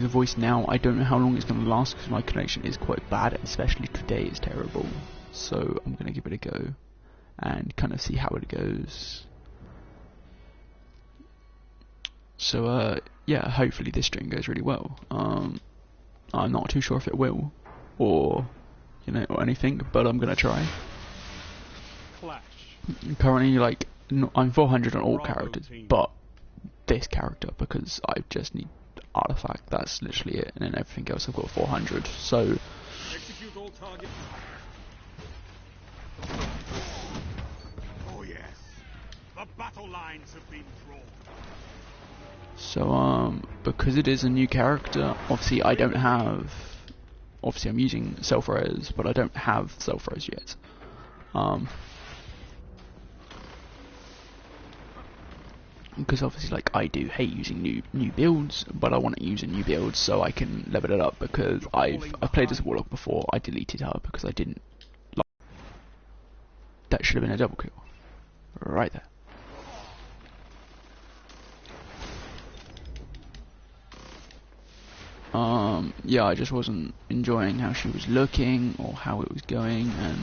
the voice now. I don't know how long it's going to last because my connection is quite bad, especially today is terrible. So I'm going to give it a go and kind of see how it goes. So yeah, hopefully this stream goes really well. I'm not too sure if it will, or you know, or anything, but I'm going to try. Clash. Currently, like, I'm 400 on all characters, but this character, because I just need artifact, that's literally it, and then everything else I've got 400, so... Execute all targets. Oh yes, the battle lines have been drawn. So, because it is a new character, obviously I don't have... Obviously I'm using self-res, but I don't have self-res yet. Because obviously, like, I do hate using new builds, but I want to use a new build so I can level it up, because I've played as a warlock before. I deleted her because I didn't like. That should have been a double kill, right there. Yeah, I just wasn't enjoying how she was looking or how it was going, and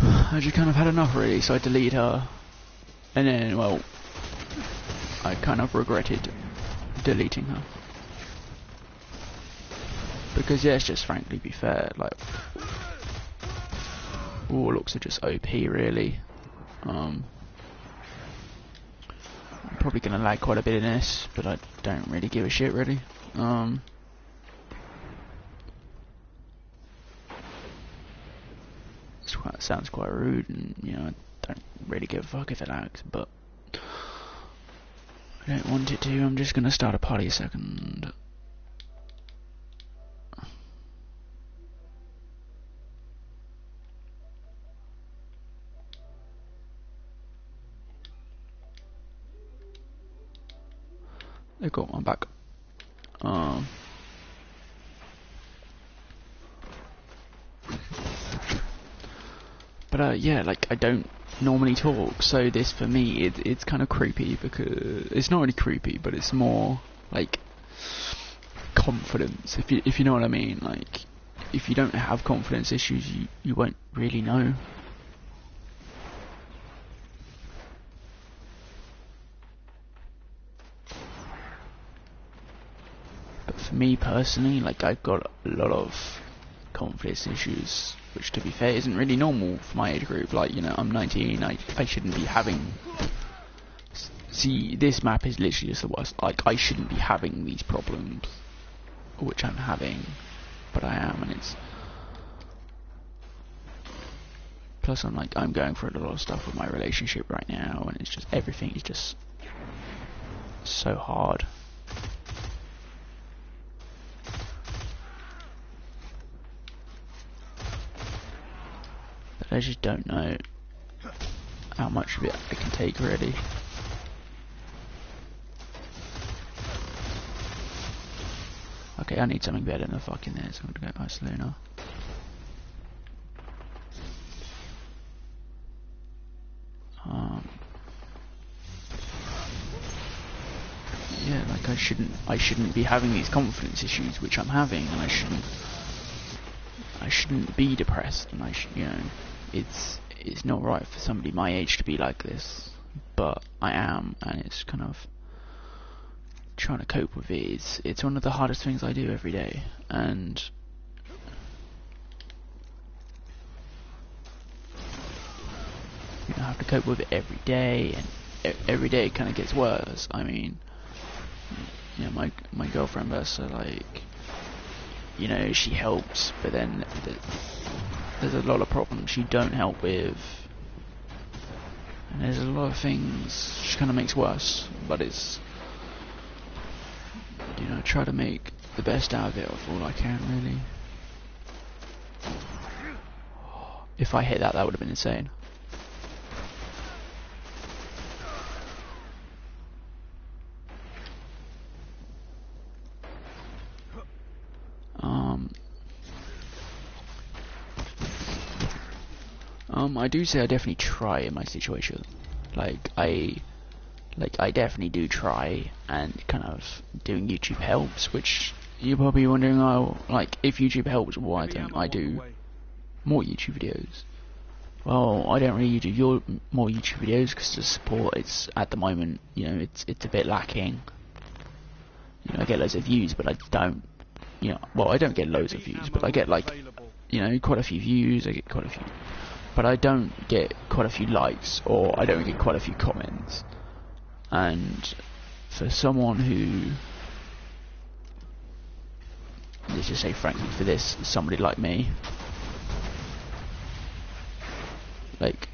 I just kind of had enough really. So I deleted her, and then, well, I kind of regretted deleting her. Because, yeah, let's just frankly be fair, like, warlocks are just OP, really. I'm probably going to lag quite a bit in this, but I don't really give a shit, really. It sounds quite rude, and, you know, I don't really give a fuck if it lags, but I don't want it to. I'm just going to start a party a second. There, cool, I'm back. But yeah, like, I don't normally talk, so this for me it's kind of creepy, because it's not really creepy, but it's more like confidence, if you know what I mean. Like, if you don't have confidence issues, you won't really know. But for me personally, like, I've got a lot of confidence issues, which, to be fair, isn't really normal for my age group. Like, you know, I'm 19, I shouldn't be having... See, this map is literally just the worst. Like, I shouldn't be having these problems, which I'm having, but I am, and it's... Plus, I'm going through a lot of stuff with my relationship right now, and it's just, everything is just so hard. I just don't know how much of it I can take, really. Okay, I need something better than a fucking there, so I'm gonna go Barcelona. Yeah, like, I shouldn't be having these confidence issues, which I'm having, and I shouldn't be depressed, and you know, it's not right for somebody my age to be like this, but I am, and it's kind of trying to cope with it. It's one of the hardest things I do every day, and you know, I have to cope with it every day, and every day it kind of gets worse. I mean, you know, my girlfriend Versa, like, you know, she helps, but then there's a lot of problems she don't help with, and there's a lot of things she kind of makes worse, but it's, you know, try to make the best out of it of all I can, really. If I hit that would have been insane. I do say I definitely try in my situation. Like, like I definitely do try, and kind of doing YouTube helps, which you're probably wondering, oh, like if YouTube helps, why don't I do more YouTube videos? Well, I don't really do more YouTube videos because the support is at the moment, you know, it's a bit lacking. You know, I get loads of views, but I don't, you know, well, I don't get loads of views, but I get like, you know, quite a few views. I get quite a few, but I don't get quite a few likes, or I don't get quite a few comments. And for someone who, let's just say frankly, for this, somebody like me, like,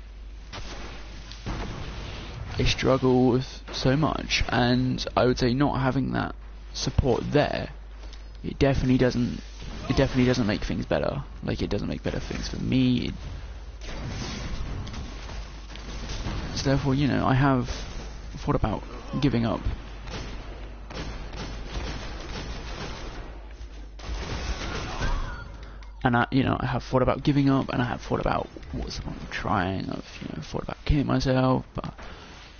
I struggle with so much, and I would say not having that support there, it definitely doesn't make things better. Like, it doesn't make better things for me. So therefore, you know, I have thought about giving up. And I have thought about giving up, and I have thought about what's the point of trying. I've, you know, thought about killing myself, but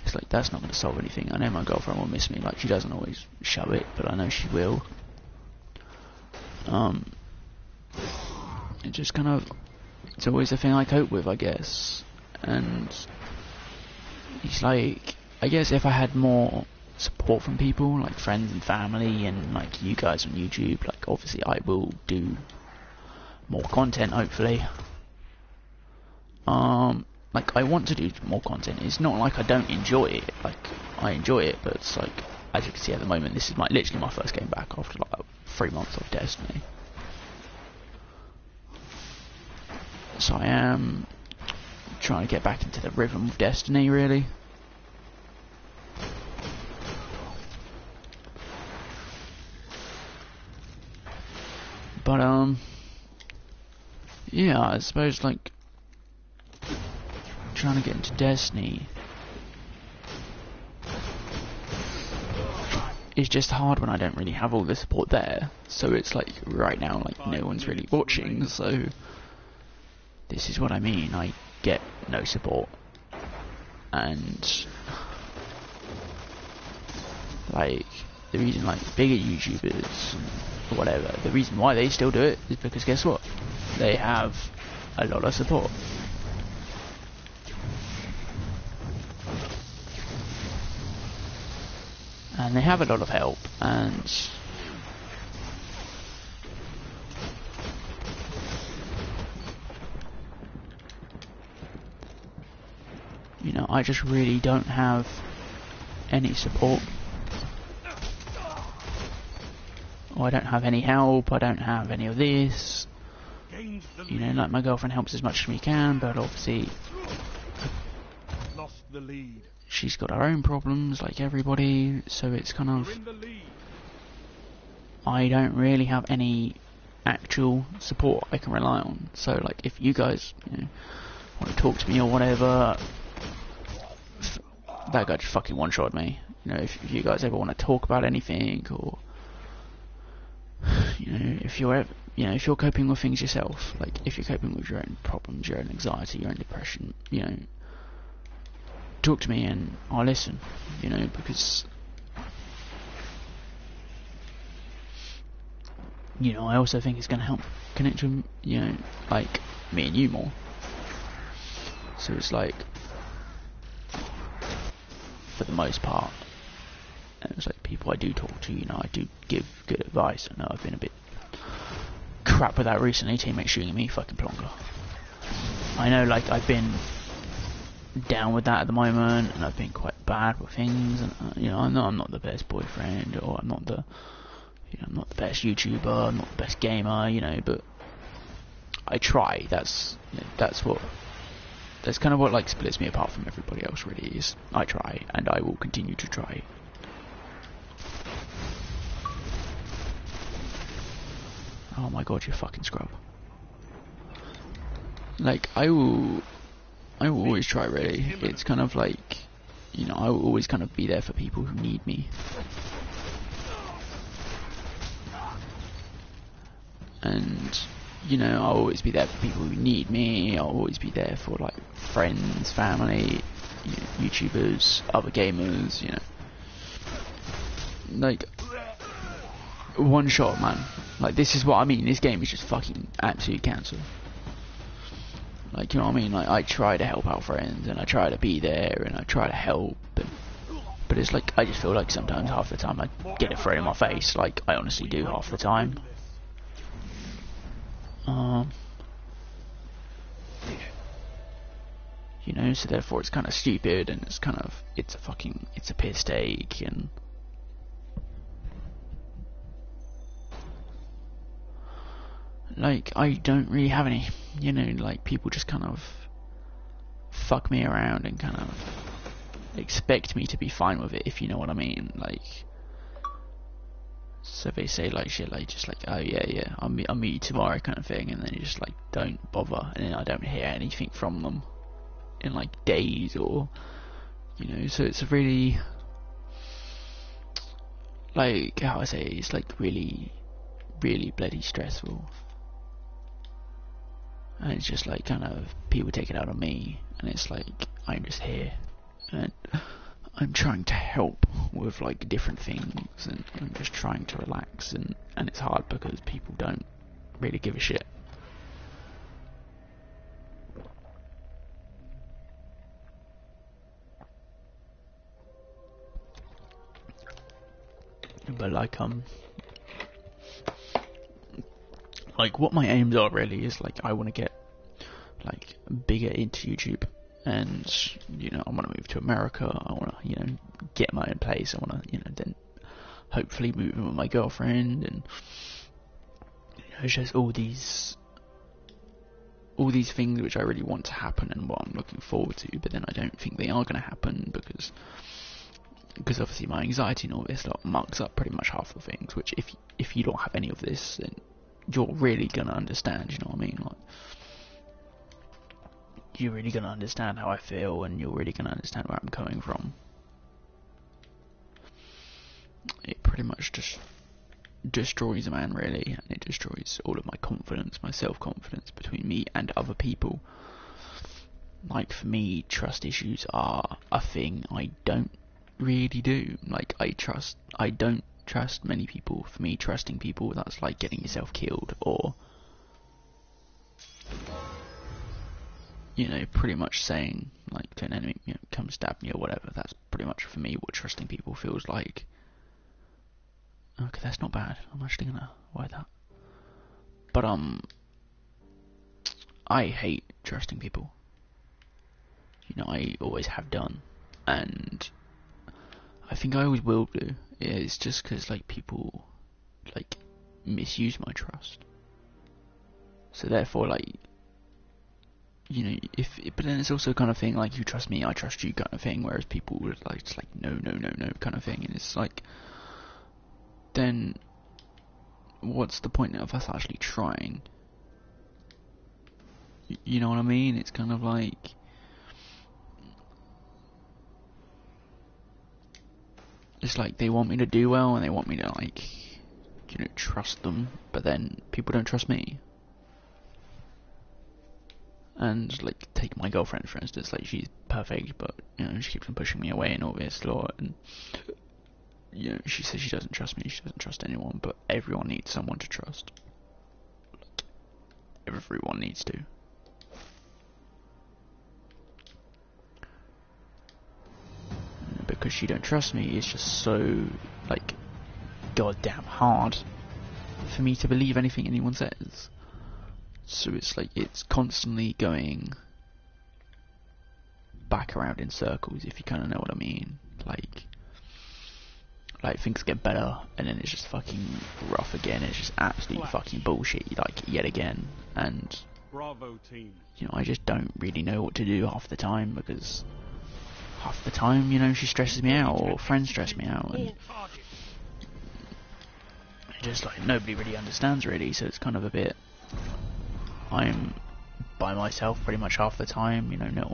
it's like, that's not going to solve anything. I know my girlfriend will miss me. Like, she doesn't always show it, but I know she will. It just kind of, it's always a thing I cope with, I guess. And it's like, I guess if I had more support from people, like friends and family, and like you guys on YouTube, like obviously I will do more content, hopefully. Like, I want to do more content. It's not like I don't enjoy it. Like, I enjoy it, but it's like, as you can see at the moment, this is literally my first game back after like 3 months of Destiny. So I am trying to get back into the rhythm of Destiny, really. But yeah, I suppose, like, trying to get into Destiny is just hard when I don't really have all the support there. So it's like, right now, like, no one's really watching, so this is what I mean. I get no support, and like, the reason, like, bigger YouTubers or whatever, the reason why they still do it is because, guess what, they have a lot of support. And they have a lot of help, and you know, I just really don't have any support. Or I don't have any help, I don't have any of this. You know, like, my girlfriend helps as much as she can, but obviously Lost the lead. She's got her own problems, like everybody, so it's kind of, I don't really have any actual support I can rely on. So, like, if you guys, you know, want to talk to me or whatever, that guy just fucking one-shot me. You know, if you guys ever want to talk about anything, or, you know, if you're coping with things yourself, like if you're coping with your own problems, your own anxiety, your own depression, you know, talk to me and I'll listen, you know, because, you know, I also think it's going to help connect with, you know, like, me and you more. So it's like, for the most part, it's like, people I do talk to, you know, I do give good advice. I know I've been a bit crap with that recently, teammates shooting at me, fucking plonker. I know, like, I've been down with that at the moment, and I've been quite bad with things, and you know, I know I'm not the best boyfriend, or I'm not the, you know, I'm not the best YouTuber, I'm not the best gamer, you know, but I try. That's kind of what, like, splits me apart from everybody else, really, is I try, and I will continue to try. Oh my god, you fucking scrub. Like, I will always try, really. It's kind of like, you know, I will always kind of be there for people who need me. And you know, I'll always be there for people who need me. I'll always be there for like friends, family, YouTubers, other gamers, you know. Like, one shot, man. Like, this is what I mean. This game is just fucking absolute cancer. Like, you know what I mean? Like, I try to help out friends, and I try to be there, and I try to help, but it's like, I just feel like sometimes half the time I get it thrown in my face. Like, I honestly do half the time. You know, so therefore it's kind of stupid, and it's kind of, it's a piss take, and like, I don't really have any, you know, like, people just kind of fuck me around and kind of expect me to be fine with it, if you know what I mean. Like, so they say like shit like, just like, oh yeah, I'll meet you tomorrow kind of thing, and then you just like don't bother, and then I don't hear anything from them in like days, or, you know, so it's a really, like, how I say, it's like really bloody stressful. And it's just like, kind of, people take it out on me, and it's like, I'm just here, and I'm trying to help with like different things, and I'm just trying to relax, and it's hard because people don't really give a shit. But like what my aims are really is like, I want to get like bigger into YouTube, and, you know, I want to move to America. I want to, you know, get my own place. I want to, you know, then hopefully move in with my girlfriend, and, you know, it's just all these things which I really want to happen, and what I'm looking forward to, but then I don't think they are going to happen because obviously my anxiety and all this lot mucks up pretty much half the things, which if you don't have any of this, then you're really going to understand, you know what I mean? Like, you're really going to understand how I feel, and you're really going to understand where I'm coming from. It pretty much just destroys a man, really, and it destroys all of my confidence, my self-confidence between me and other people. Like, for me, trust issues are a thing I don't really do. Like, I don't trust many people. For me, trusting people, that's like getting yourself killed, or, you know, pretty much saying, like, to an enemy, you know, come stab me or whatever. That's pretty much, for me, what trusting people feels like. Okay, that's not bad. I'm actually gonna wear that. But, I hate trusting people. You know, I always have done. And I think I always will do. It's just because, like, people, like, misuse my trust. So therefore, like, you know, but then it's also kind of thing, like, you trust me, I trust you kind of thing, whereas people would, like, just like, no kind of thing, and it's like, then what's the point of us actually trying? You know what I mean? It's kind of like, it's like they want me to do well, and they want me to, like, you know, trust them, but then people don't trust me. And, like, take my girlfriend, for instance, like, she's perfect, but, you know, she keeps on pushing me away and all this lot, and, you know, she says she doesn't trust me, she doesn't trust anyone, but everyone needs someone to trust. Like, everyone needs to. Because she don't trust me, it's just so, like, goddamn hard for me to believe anything anyone says. So it's like, it's constantly going back around in circles, if you kind of know what I mean. Like things get better, and then it's just fucking rough again. It's just absolute fucking bullshit, like, yet again. And, Bravo team, you know, I just don't really know what to do half the time, because half the time, you know, she stresses me out, or friends stress me out, and just, like, nobody really understands, really, so it's kind of a bit, I'm by myself pretty much half the time, you know, no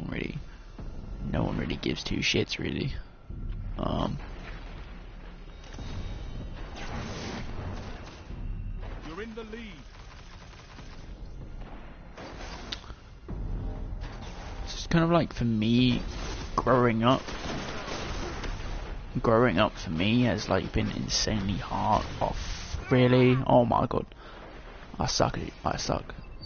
one really gives two shits, really. you're in the lead. kind of like, for me, growing up for me has like been insanely hard off, really. Oh my god, I suck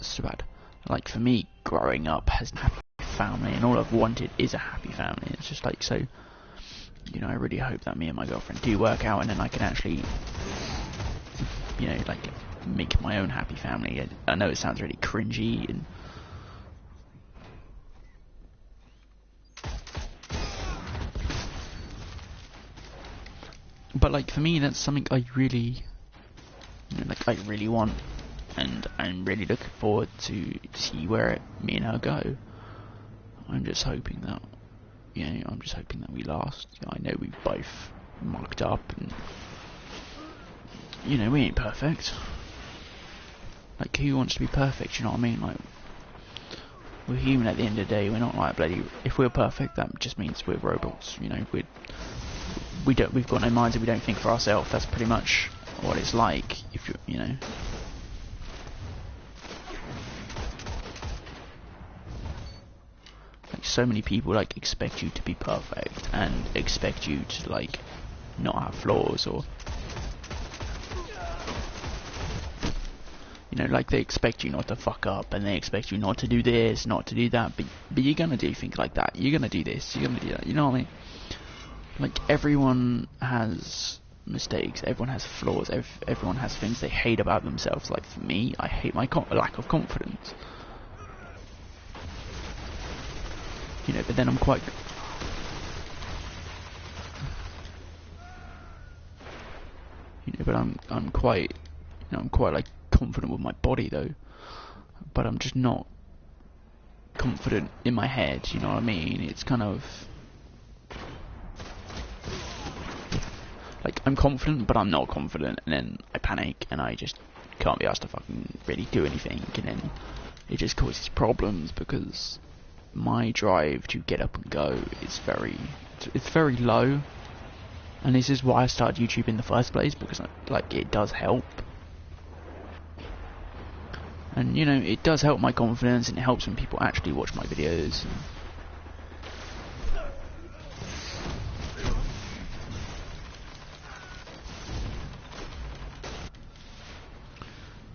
so bad. Like, for me, growing up has a happy family, and all I've wanted is a happy family. It's just like, so, you know, I really hope that me and my girlfriend do work out, and then I can actually, you know, like, make my own happy family. I know it sounds really cringy, and but like, for me, that's something I really, you know, like, I really want, and I'm really looking forward to see where me and her go. I'm just hoping that, you know, we last. I know we've both mucked up, and, you know, we ain't perfect. Like, who wants to be perfect, you know what I mean? Like, we're human at the end of the day. We're not like bloody, if we're perfect, that just means we're robots, you know. We've got no minds, and we don't think for ourselves. That's pretty much what it's like, if you know. Like, so many people, like, expect you to be perfect, and expect you to, like, not have flaws, or, you know, like, they expect you not to fuck up, and they expect you not to do this, not to do that, but you're gonna do things like that. You're gonna do this, you're gonna do that, you know what I mean? Like, everyone has mistakes, everyone has flaws, everyone has things they hate about themselves. Like, for me, I hate my lack of confidence. You know, but then I'm quite... You know, but I'm quite... You know, I'm quite, like, confident with my body, though. But I'm just not confident in my head, you know what I mean? It's kind of... Like, I'm confident, but I'm not confident, and then I panic, and I just can't be asked to fucking really do anything, and then it just causes problems, because my drive to get up and go is it's very low, and this is why I started YouTube in the first place, because, like, it does help, and, you know, it does help my confidence, and it helps when people actually watch my videos, and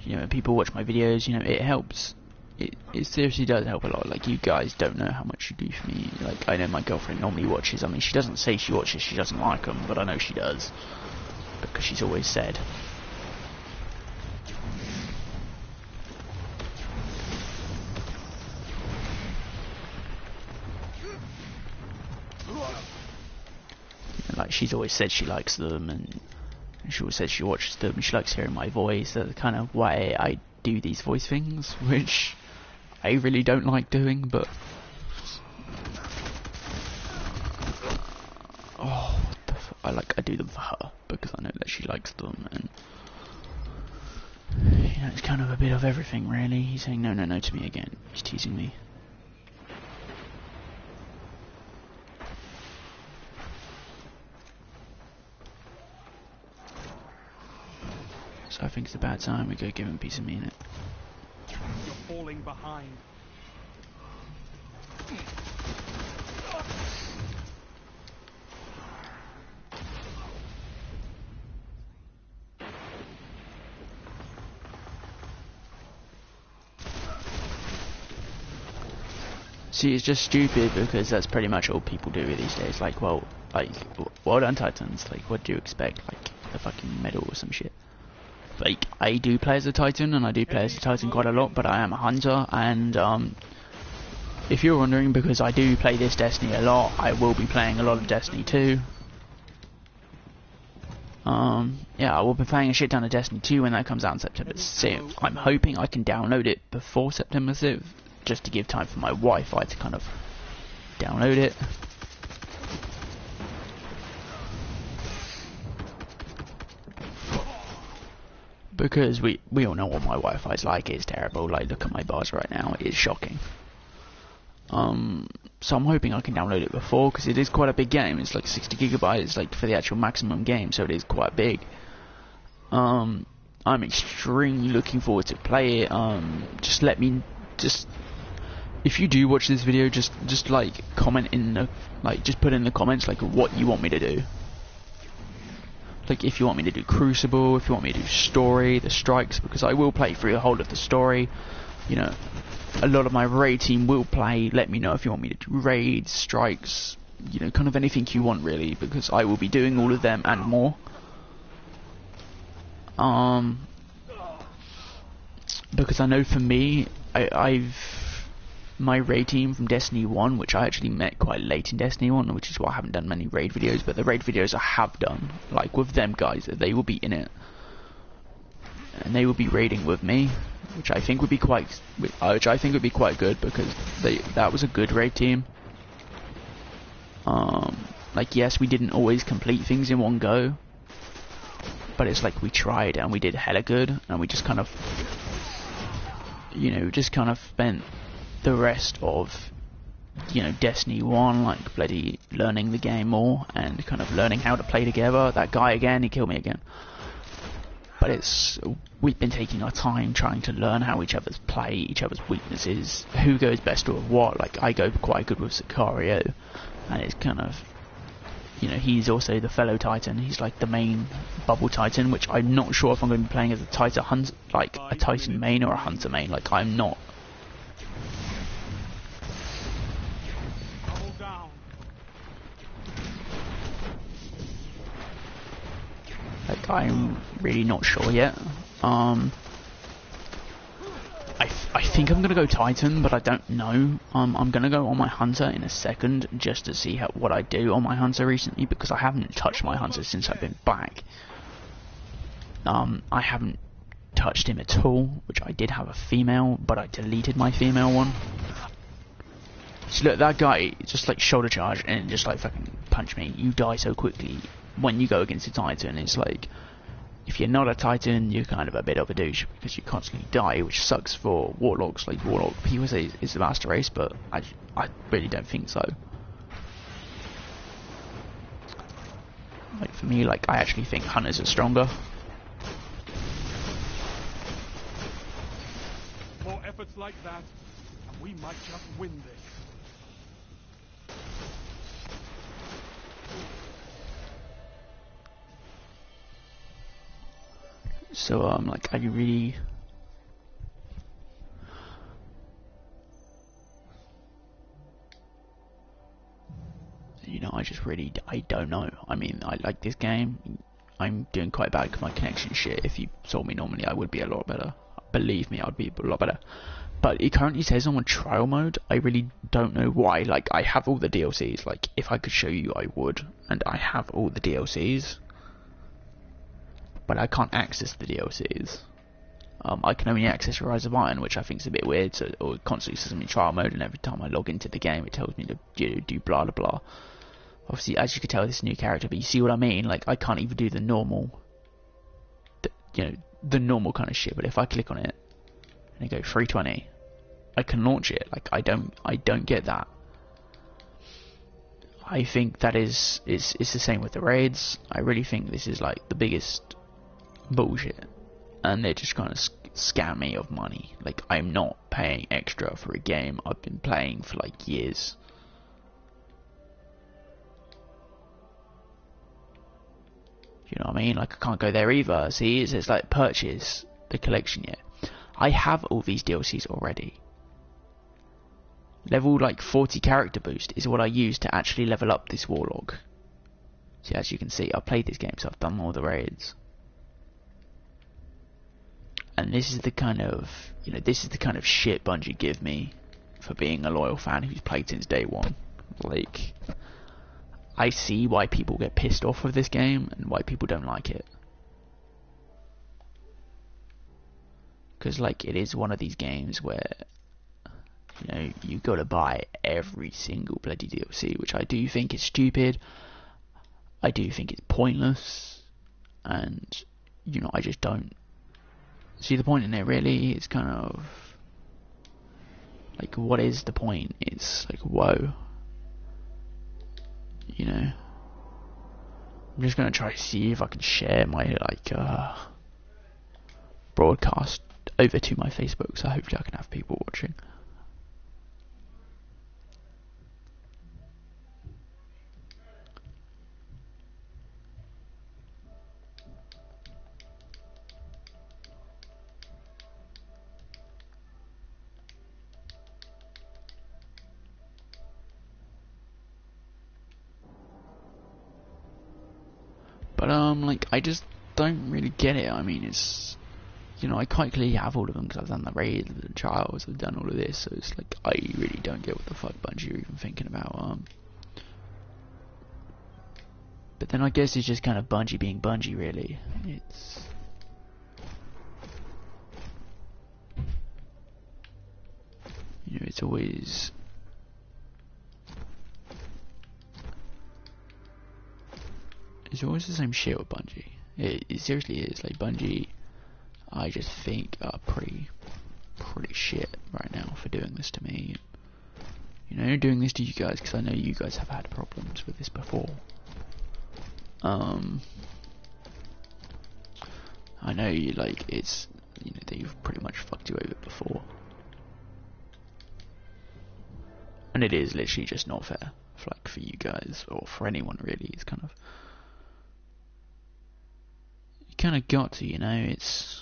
you know, when people watch my videos, you know, it helps. It seriously does help a lot. Like, you guys don't know how much you do for me. Like, I know my girlfriend normally watches. I mean, she doesn't say she watches, she doesn't like them, but I know she does, because she's always said. Like, she's always said she likes them, and she always says she watches them, and she likes hearing my voice. That's kind of why I do these voice things, which I really don't like doing, but... Oh, what the I do them for her, because I know that she likes them, and... You know, it's kind of a bit of everything, really. He's saying no, no, no to me again. He's teasing me. So I think it's a bad time. We go give him a piece of me in it. You're falling behind. See, it's just stupid, because that's pretty much all people do these days. Like, well done, Titans. Like, what do you expect? Like, a fucking medal or some shit. Like, I do play as a Titan, and I do play as a Titan quite a lot, but I am a Hunter, and, if you're wondering, because I do play this Destiny a lot, I will be playing a lot of Destiny 2. Yeah, I will be playing a shit ton of Destiny 2 when that comes out on September 6th. I'm hoping I can download it before September 6th, just to give time for my Wi-Fi to kind of download it. Because we all know what my Wi-Fi is like. It's terrible. Like, look at my bars right now. It is shocking. So I'm hoping I can download it before, because it is quite a big game. It's like 60 gigabytes, like, for the actual maximum game, so it is quite big. I'm extremely looking forward to play it. Just if you do watch this video, just like comment in the, like, just put in the comments like what you want me to do. Like if you want me to do Crucible, if you want me to do story, the strikes, because I will play through the whole of the story. You know, a lot of my raid team will play. Let me know if you want me to do raids, strikes, you know, kind of anything you want really, because I will be doing all of them and more. Because I know for me, my raid team from Destiny 1, which I actually met quite late in Destiny 1, which is why I haven't done many raid videos, but the raid videos I have done, like with them guys, they will be in it. And they will be raiding with me, which I think would be quite good, because that was a good raid team. Like yes, we didn't always complete things in one go, but it's like we tried and we did hella good, and we just kind of, you know, just kind of spent the rest of, you know, Destiny 1 like bloody learning the game more and kind of learning how to play together. That guy again, he killed me again. But we've been taking our time trying to learn how each other's play, each other's weaknesses, who goes best with what. Like I go quite good with Sicario, and it's kind of, you know, he's also the fellow Titan. He's like the main bubble Titan, which I'm not sure if I'm going to be playing as a Titan Hunt, like a Titan main or a Hunter main. Like I'm not. Like I'm really not sure yet. I think I'm gonna go Titan, but I don't know. I'm gonna go on my Hunter in a second just to see what I do on my Hunter recently, because I haven't touched my Hunter since I've been back. I haven't touched him at all, which I did have a female, but I deleted my female one. So look, that guy just like shoulder charge and just like fucking punch me. You die so quickly when you go against a Titan. It's like, if you're not a Titan, you're kind of a bit of a douche because you constantly die, which sucks for Warlocks. Like Warlock, people say is the master race, but I really don't think so. Like for me, like I actually think Hunters are stronger. More efforts like that, and we might just win this. So like I really, you know, I don't know. I mean, I like this game. I'm doing quite bad because my connection shit. If you saw me normally, I would be a lot better. Believe me, I'd be a lot better. But it currently says I'm on trial mode. I really don't know why. Like, I have all the DLCs. Like, if I could show you, I would. And I have all the DLCs. But I can't access the DLCs. I can only access Rise of Iron, which I think is a bit weird. So it constantly says I'm in trial mode, and every time I log into the game, it tells me to do blah blah blah. Obviously, as you can tell, this is a new character, but you see what I mean? Like, I can't even do the normal, the normal kind of shit. But if I click on it and I go 320, I can launch it. Like, I don't get that. I think that it's the same with the raids. I really think this is like the biggest bullshit, and they're just trying to scam me of money. Like, I'm not paying extra for a game I've been playing for like years. You know what I mean? Like, I can't go there either. See, it's like purchase the collection yet. I have all these DLCs already. Level like 40 character boost is what I use to actually level up this Warlock. See, as you can see, I've played this game, so I've done all the raids. And this is the kind of, this is the kind of shit Bungie give me for being a loyal fan who's played since day one. Like, I see why people get pissed off with this game and why people don't like it. Because, like, it is one of these games where, you gotta buy every single bloody DLC, which I do think is stupid. I do think it's pointless. And, I just don't see the point in it, really. It's kind of like, what is the point? It's like, whoa. I'm just gonna try to see if I can share my broadcast over to my Facebook, so hopefully I can have people watching. like, I just don't really get it. I mean, it's, you know, I quite clearly have all of them because I've done the raids, the trials, I've done all of this, so it's like, I really don't get what the fuck Bungie are even thinking about. But then I guess it's just kind of Bungie being Bungie, really. It's... You know, it's always... It's always the same shit with Bungie. It seriously is. Like, Bungie, I just think are pretty shit right now for doing this to me. You know, doing this to you guys, because I know you guys have had problems with this before. I know you, like, it's, you know, they've pretty much fucked you over before. And it is literally just not fair, for, like, for you guys, or for anyone really. It's kind of, you kind of got to, you know, it's...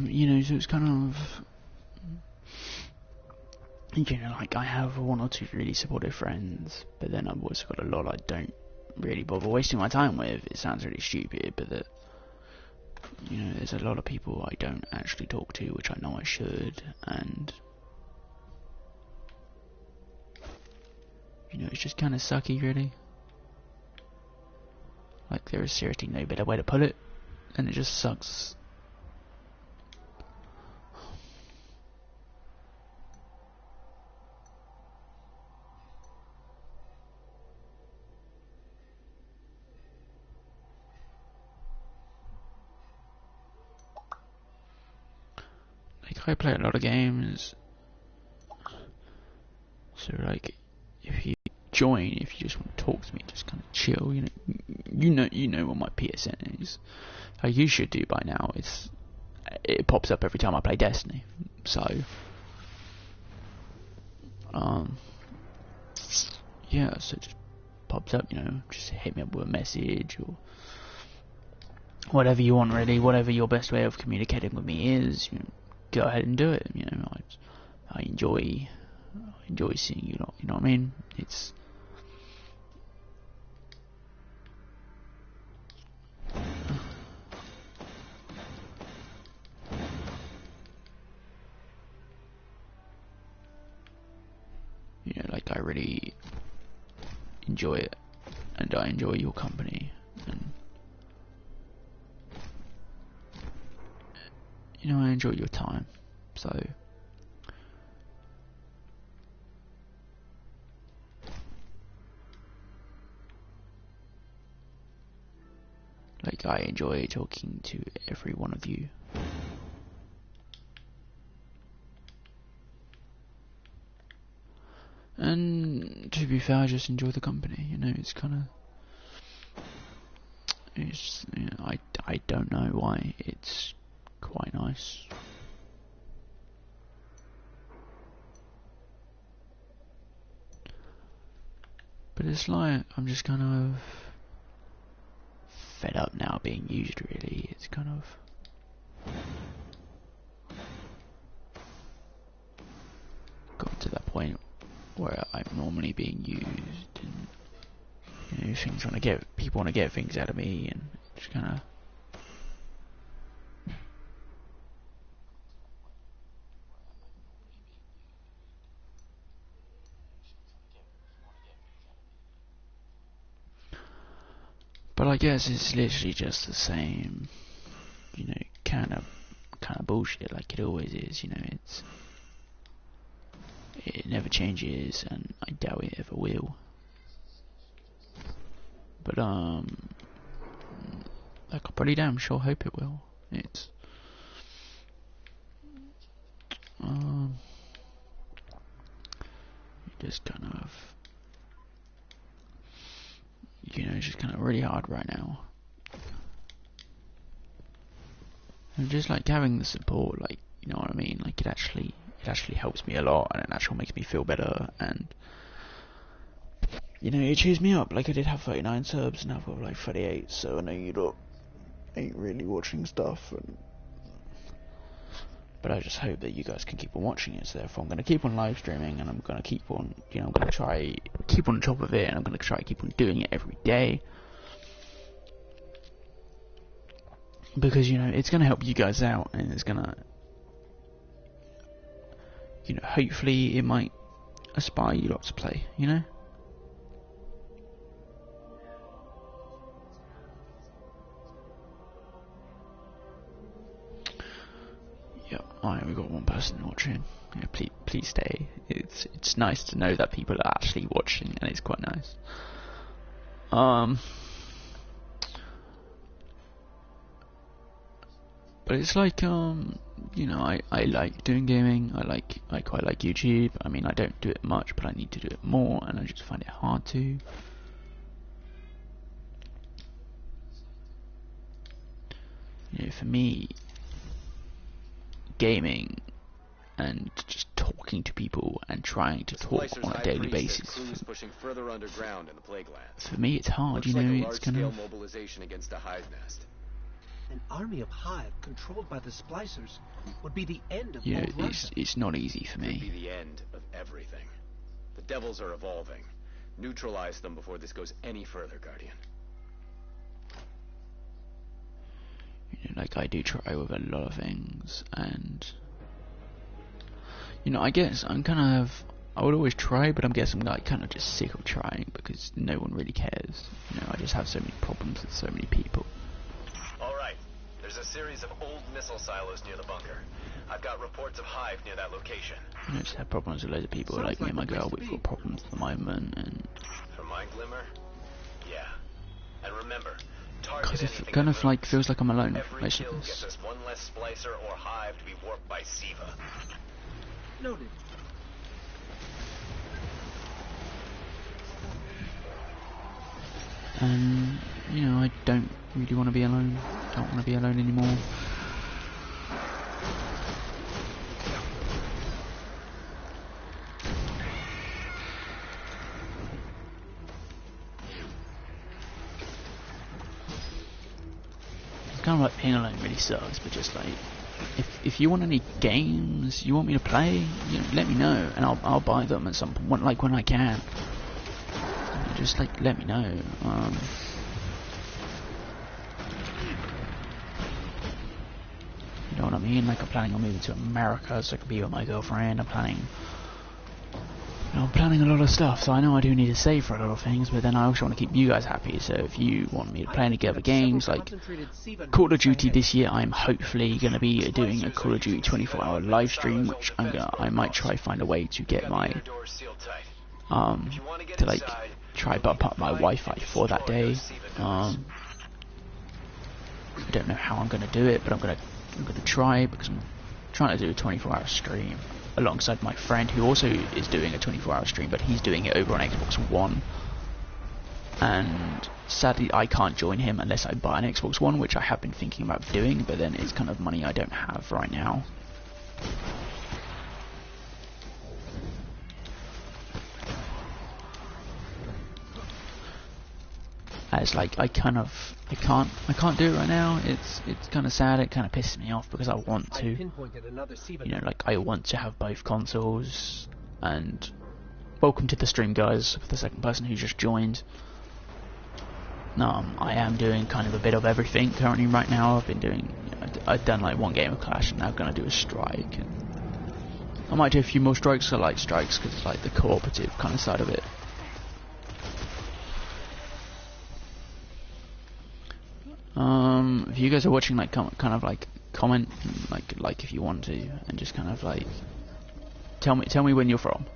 you know, so it's kind of, you know, like, I have one or two really supportive friends, but then I've also got a lot I don't really bother wasting my time with. It sounds really stupid, but that, you know, there's a lot of people I don't actually talk to, which I know I should, and, you know, it's just kind of sucky, really. Like, there is seriously no better way to put it, and it just sucks. Like, I play a lot of games, so, like, if you join, if you just want to talk to me, just kind of chill, you know what my PSN is. Like, you should do by now. It pops up every time I play Destiny, so yeah, so it just pops up, you know, just hit me up with a message or whatever you want, really, whatever your best way of communicating with me is, you know, go ahead and do it. You know, I enjoy seeing you lot, you know what I mean? It's, you know, like, I really enjoy it, and I enjoy your company, and, you know, I enjoy your time, so, like, I enjoy talking to every one of you. And to be fair, I just enjoy the company, you know, it's kind of, it's, you know, I don't know why, it's quite nice. But it's like, I'm just kind of fed up now being used, really. It's kind of got to that point where I'm normally being used, and, you know, people want to get things out of me, and just kind of, but I guess it's literally just the same, you know, kind of bullshit, like it always is, you know. It never changes, and I doubt it ever will. But like, I pretty damn sure hope it will. It's just kind of, you know, it's just kind of really hard right now. And just like having the support, like, you know what I mean, like it actually helps me a lot, and it actually makes me feel better, and you know, it cheers me up. Like, I did have 39 subs, and I've got like 38, so I know you lot ain't really watching stuff, but I just hope that you guys can keep on watching it. So therefore I'm going to keep on live streaming, and I'm going to keep on, you know, I'm going to try keep on top of it, and I'm going to try keep on doing it every day, because, you know, it's going to help you guys out, and it's going to, you know, hopefully it might inspire you lot to play, you know. Yep. Alright, we've got one person watching. Yeah, please stay. It's nice to know that people are actually watching, and it's quite nice. But it's like, you know, I like doing gaming. I quite like YouTube. I mean, I don't do it much, but I need to do it more, and I just find it hard to. You know, for me, gaming and just talking to people and trying to talk on a daily basis. For me, it's hard. You know, it's kind of mobilization against a hive nest. An army of hive controlled by the splicers would be the end of you know, old Russia. it's not easy for me. Could be the end of everything. The devils are evolving. Neutralize them before this goes any further, Guardian. You know, like, I do try with a lot of things, and you know, I guess I'm kind of, I would always try, but I guess I'm like kind of just sick of trying because no one really cares. You know, I just have so many problems with so many people. Alright, there's a series of old missile silos near the bunker. I've got reports of hive near that location. You know, I just have problems with loads of people. Like me and my girl, we've got problems at the moment, and From my glimmer? Yeah. And remember, because it kind of like feels like I'm alone every most kill of gets this. us one less splicer or hive to be warped by Siva. Noted. And you know, I don't really want to be alone. Don't want to be alone anymore. It's kind of like being alone really sucks, but just like, if you want any games you want me to play, you know, let me know, and I'll buy them at some point, like when I can. Just like let me know. You know what I mean? Like, I'm planning on moving to America so I can be with my girlfriend. I'm planning a lot of stuff, so I know I do need to save for a lot of things, but then I also want to keep you guys happy. So if you want me to play any other games, like Call of Duty this year, I'm hopefully going to be doing a Call of Duty 24-hour live stream, which I might try find a way to get my to like try bump up my Wi-Fi for that day. I don't know how I'm going to do it, but I'm going to try, because I'm trying to do a 24-hour stream alongside my friend who also is doing a 24-hour stream, but he's doing it over on Xbox One, and sadly I can't join him unless I buy an Xbox One, which I have been thinking about doing, but then it's kind of money I don't have right now. As like I can't do it right now. It's kind of sad. It kind of pisses me off because I want to, you know, like I want to have both consoles. And welcome to the stream, guys, for the second person who just joined. I am doing kind of a bit of everything currently right now. I've done like one game of Clash, and now I'm gonna do a strike, and I might do a few more strikes. I like strikes because it's like the cooperative kind of side of it. If you guys are watching, like, kind of like comment, like if you want to, and just kind of like tell me when you're from,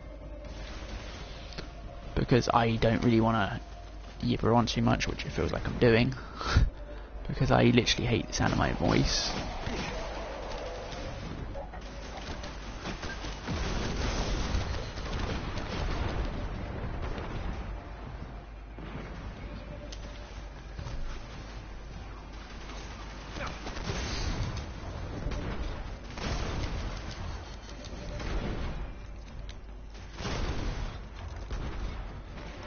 because I don't really want to yipper on too much, which it feels like I'm doing, because I literally hate the sound of my voice.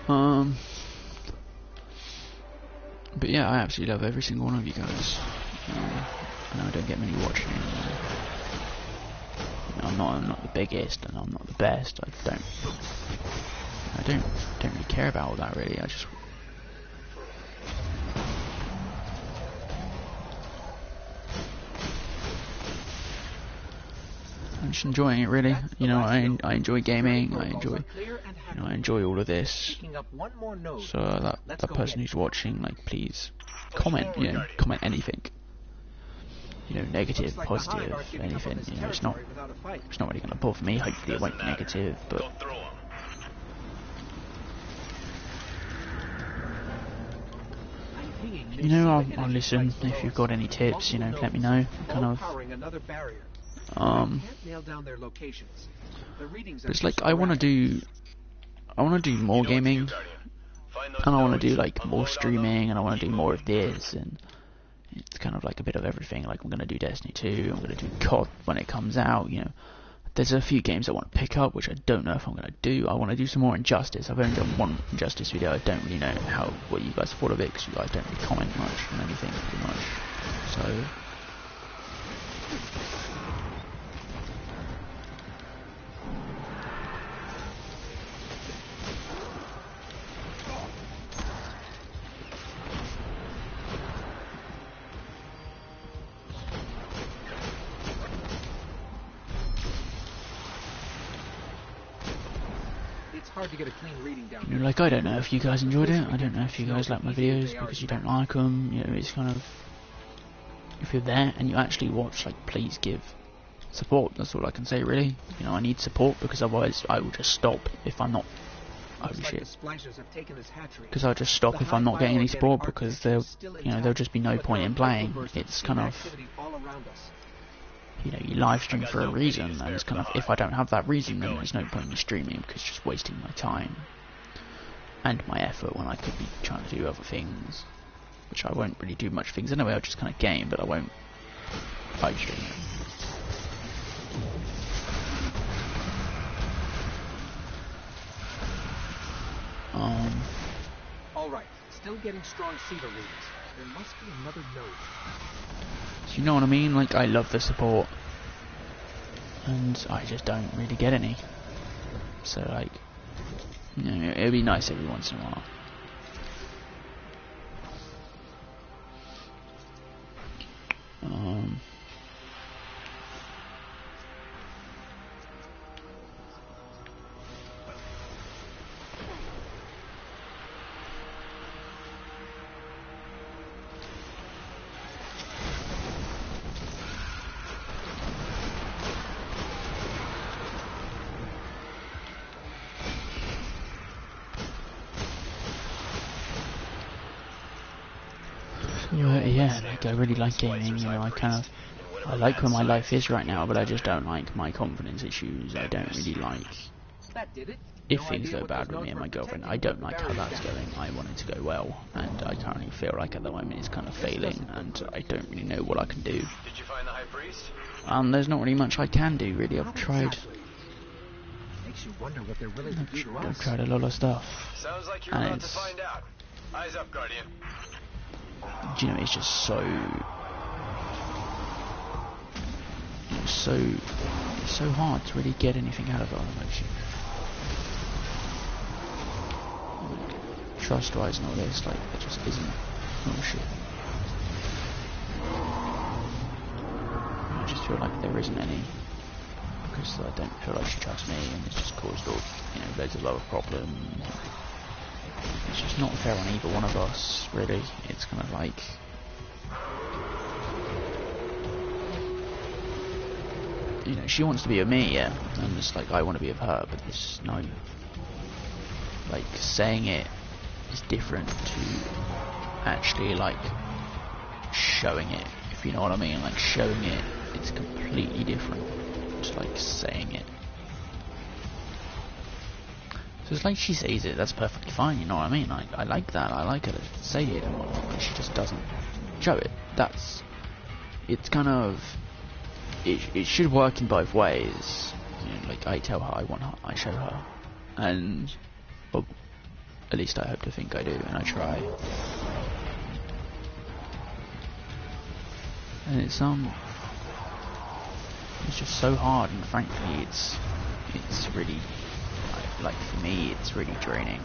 But yeah, I absolutely love every single one of you guys. I know I don't get many watching. I'm not the biggest, and I'm not the best. I don't really care about all that really. I'm just enjoying it really. You know, I enjoy gaming. I enjoy all of this. So that person who's watching, like, please comment. You know, comment anything. You know, negative, positive, anything. You know, it's not really gonna bother me. Hopefully, it won't be negative, but. You know, I'll listen if you've got any tips. You know, let me know. Kind of. But it's like I want to do more gaming, and I want to do like more streaming, and I want to do more of this, and it's kind of like a bit of everything. Like I'm going to do Destiny 2, I'm going to do COD when it comes out. You know, there's a few games I want to pick up, which I don't know if I'm going to do. I want to do some more Injustice. I've only done one Injustice video. I don't really know what you guys thought of it, because you guys don't really comment much on anything, pretty much. So. Hard to get a clean reading down. You know, like, I don't know if you guys enjoyed it. I don't know if you guys like my videos because you don't like them. You know, it's kind of, if you're there and you actually watch, like, please give support. That's all I can say, really. You know, I need support, because otherwise I will just stop if I'm not. Holy shit! Because I'll just stop if I'm not getting any support, because there'll just be no point in playing. It's kind of. You know, you live stream for a reason, and it's kind of, if I don't have that reason, then there's no point in me streaming, because it's just wasting my time and my effort when I could be trying to do other things, which I won't really do much things anyway. I'll just kind of game, but I won't live stream. All right, still getting strong Seaver readings. There must be another node. You know what I mean? Like, I love the support, and I just don't really get any. So, like, you know, it'd be nice every once in a while. Yeah, like, I really like gaming. You know, I like where my life is right now, but I just don't like my confidence issues. I don't really like if things go bad with me and my girlfriend. I don't like how that's going. I want it to go well, and I currently feel like at the moment it's kind of failing, and I don't really know what I can do. Did you find the High Priest? There's not really much I can do, really. I've tried. I've tried a lot of stuff. Sounds like you're about to find out. Eyes up, Guardian. Do you know, it's just so hard to really get anything out of it. Like, trust-wise and all this, like, it just isn't. Oh shit. I just feel like there isn't any, because I don't feel like she trusts me, and it's just caused all, you know, loads of other problems. It's just not fair on either one of us, really. It's kind of like, you know, she wants to be with me, yeah, and it's like I want to be with her, but there's no, like, saying it is different to actually, like, showing it, if you know what I mean. Like, showing it, it's completely different to, like, saying it. So it's like she sees it, that's perfectly fine, you know what I mean? I like that, I like her to say it and whatnot, but she just doesn't show it. It's kind of, it should work in both ways. You know, like, I tell her I want her, I show her, and At least I hope to think I do, and I try. And it's just so hard, and frankly, it's really like for me, it's really draining.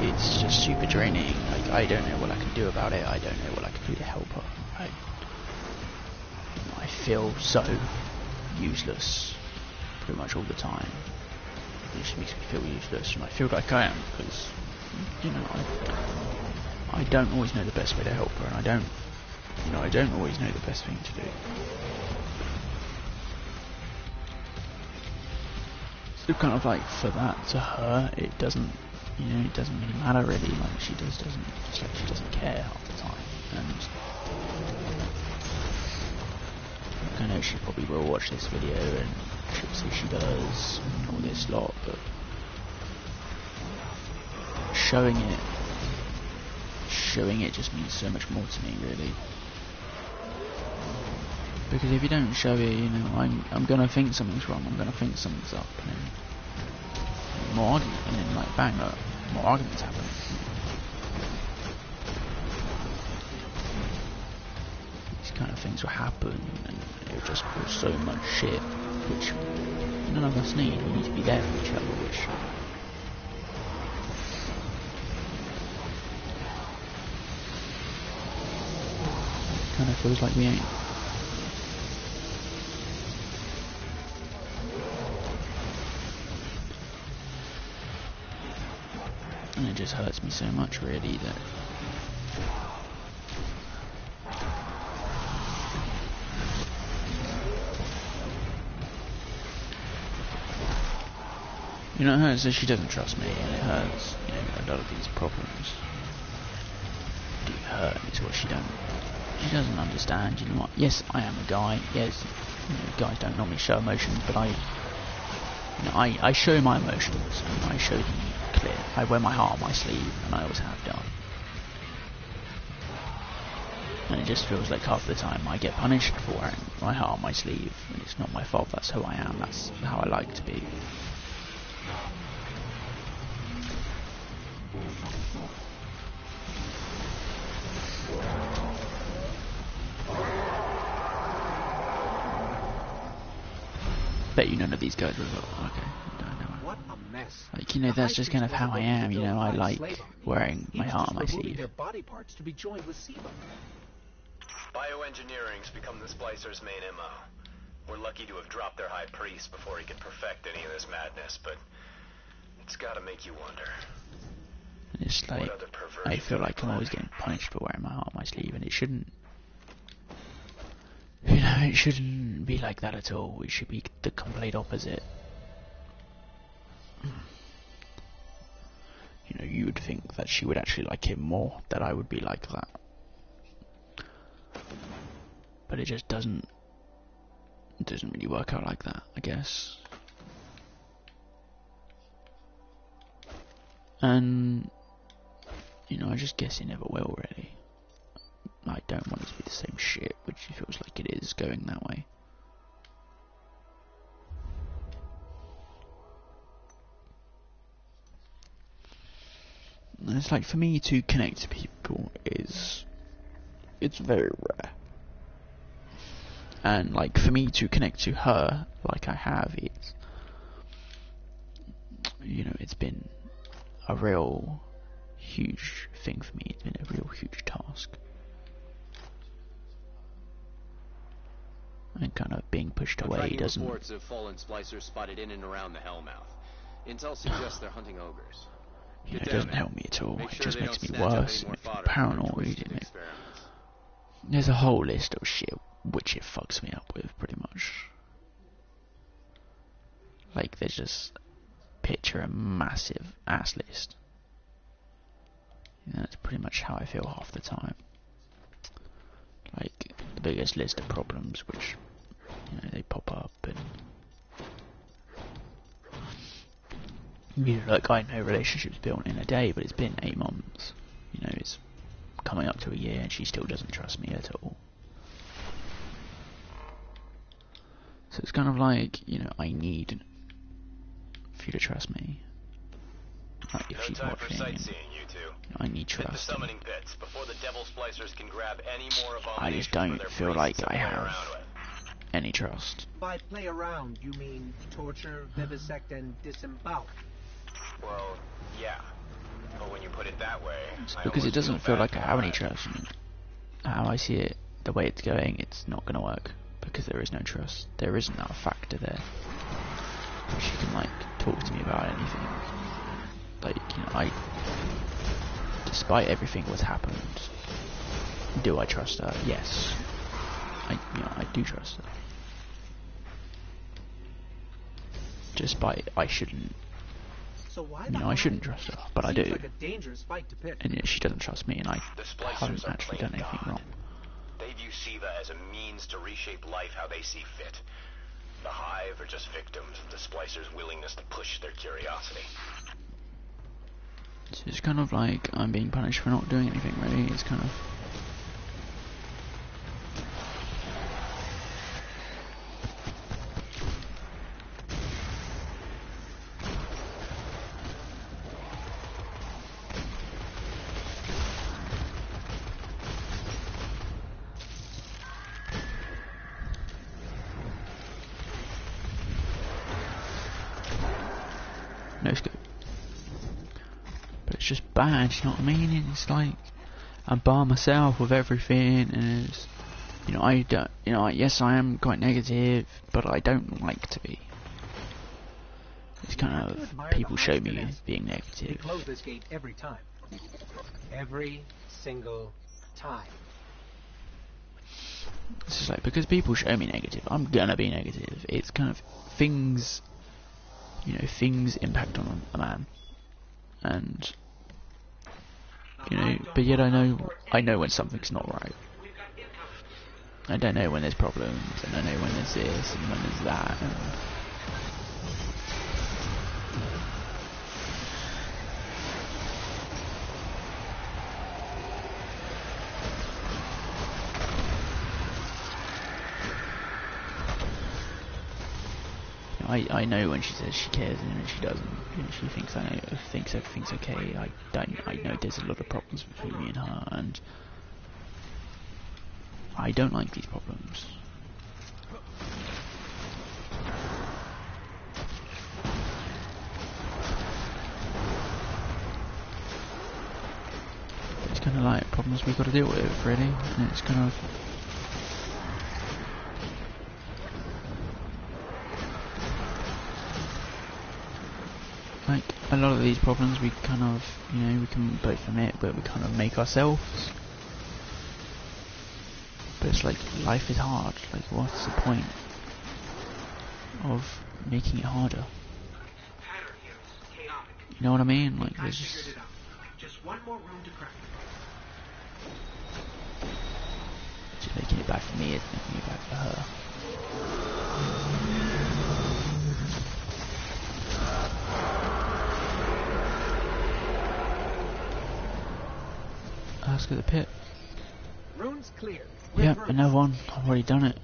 It's just super draining. Like, I don't know what I can do about it. I don't know what I can do to help her. I feel so useless pretty much all the time. It just makes me feel useless, and I feel like I am, because, you know, I don't always know the best way to help her, and I don't always know the best thing to do. So kind of like, for that, to her, it doesn't really matter really. Like, she doesn't care half the time. And I know she probably will watch this video and she'll say she does and all this lot, but showing it just means so much more to me, really. Because if you don't show it, you know, I'm gonna think something's wrong. I'm gonna think something's up, and then more argument, and then like bang, more arguments happen. These kind of things will happen, and it'll just cause so much shit, which none of us need. We need to be there for each other, which kind of feels like we ain't. And it just hurts me so much, really, that you know, it hurts that she doesn't trust me, and it hurts, you know, a lot of these problems do hurt. It's what she doesn't understand. You know what? Yes, I am a guy. Yes, you know, guys don't normally show emotions, but I show my emotions, and I show them clear. I wear my heart on my sleeve, and I always have done. And it just feels like half the time I get punished for wearing my heart on my sleeve, and it's not my fault. That's who I am. That's how I like to be. Bet you none of these guys will look. Okay, no. What a mess. Like, you know, that's just kind of how I am. You know, I like wearing my heart on my sleeve. Their body parts to be joined with sebum. Bioengineering's become the Splicer's main MO. We're lucky to have dropped their high priest before he could perfect any of this madness, but it's gotta make you wonder. It's like, I feel like I'm always getting punished for wearing my heart on my sleeve, and it shouldn't. You know, it shouldn't be like that at all. It should be the complete opposite. You know, you would think that she would actually like him more, that I would be like that. But it just doesn't really work out like that, I guess. And, you know, I just guess it never will, really. I don't want it to be the same shit, which feels like it is going that way. And it's like, for me to connect to people it's very rare. And like, for me to connect to her like I have, it's, you know, it's been a real huge thing for me. It's been a real huge task. And kind of being pushed away doesn't. Reports of fallen splicers spotted in and around the Hellmouth. Intel suggests they're hunting ogres. You know, it doesn't help me at all. It just makes me worse. It makes me paranoid. There's a whole list of shit which it fucks me up with, pretty much. Like, there's just picture a massive ass list. And that's pretty much how I feel half the time. Like, the biggest list of problems which, you know, they pop up, and You know, like, I know relationships built in a day, but it's been 8 months. You know, it's coming up to a year, and she still doesn't trust me at all. So it's kind of like, you know, I need for you to trust me. Like, if No she's time for watching, sightseeing, you two. I need Hit the trust. summoning pits before the devil splicers can grab any more I just abominations for don't their feel priests like to I play have around with. any trust. By play around, you mean torture, vivisect, and disembowel? Well, yeah. But when you put it that way, I Because it almost doesn't feel bad like I for have any Hive. trust. You know, how I see it, the way it's going, it's not going to work. Because there is no trust. There isn't that factor there. She can, like, talk to me about anything. Like, you know, despite everything that's happened, do I trust her? Yes. I do trust her. Despite I shouldn't, So why you the know, I shouldn't Hive? trust her, but I Seems do. like a dangerous fight to pick. And yet she doesn't trust me, and I The splicers haven't are actually playing done anything God. wrong. They view Siva as a means to reshape life how they see fit. The Hive are just victims of the splicers' willingness to push their curiosity. So it's kind of like I'm being punished for not doing anything, really. It's kind of... no scope. But it's just bad, you know what I mean? It's like I'm by myself with everything, and it's, you know, I don't, you know, yes, I am quite negative, but I don't like to be. It's kind of, people show me being We negative. close this gate every time. Every single time. It's just like, because people show me negative, I'm gonna be negative. It's kind of, things, you know, things impact on a man. And, you know, but yet I know when something's not right. I don't know when there's problems, and I know when there's this, and when there's that, and I know when she says she cares and when she doesn't. You know, she thinks thinks everything's okay. I don't. I know there's a lot of problems between me and her, and I don't like these problems. It's kind of like problems we got to deal with, really, and it's kind of. Like, a lot of these problems we kind of, you know, we can both admit, but we kind of make ourselves. But it's like, life is hard. Like, what's the point of making it harder? You know what I mean? Like, there's Just one more room to crack. just making it bad for me, it's making it bad for her. Let's go to the pit. Rune's clear. Yep, another one. I've already done it.